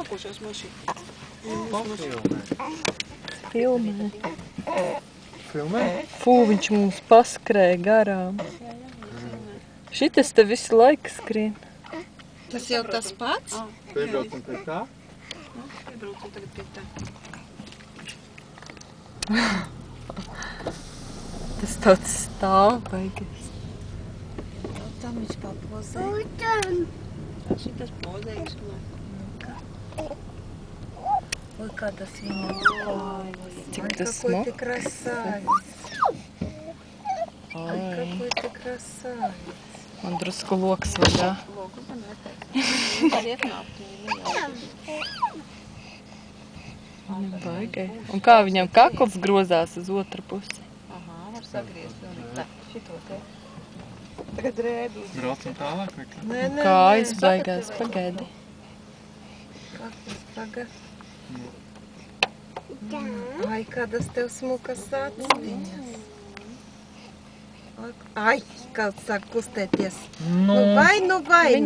nākošais mašīna. Filmē. Filmē? Fū, viņš mums paskrēja garām. Šitas te visu laiku skrien. Tas jau tas pats? Piebraucam pie tā? Piebraucam tagad pie tā. Tas tāds stāv baigies. Tam viņš kā pozē. Šitas pozējis. Oi, kā tas viņam kājas. Cik tas Какой ты smuks. красавец. Oi. Какой ты красавец. Man drusku loks vaļā. Logu man jāteikt. Var ieknāpt viņu. Baigai. Un kā viņam kakls grozās uz otru pusi? Aha, var sagriezt pilnīgi tā. Šito te. Tagad rēdu. Braucam tālāk vai kā? Nē, nē, Kājas baigās, pagaidi. Kakls tagad. Ai, kādas tev smukas aciņas. Ai, kāds sāk kustēties. Nu vai.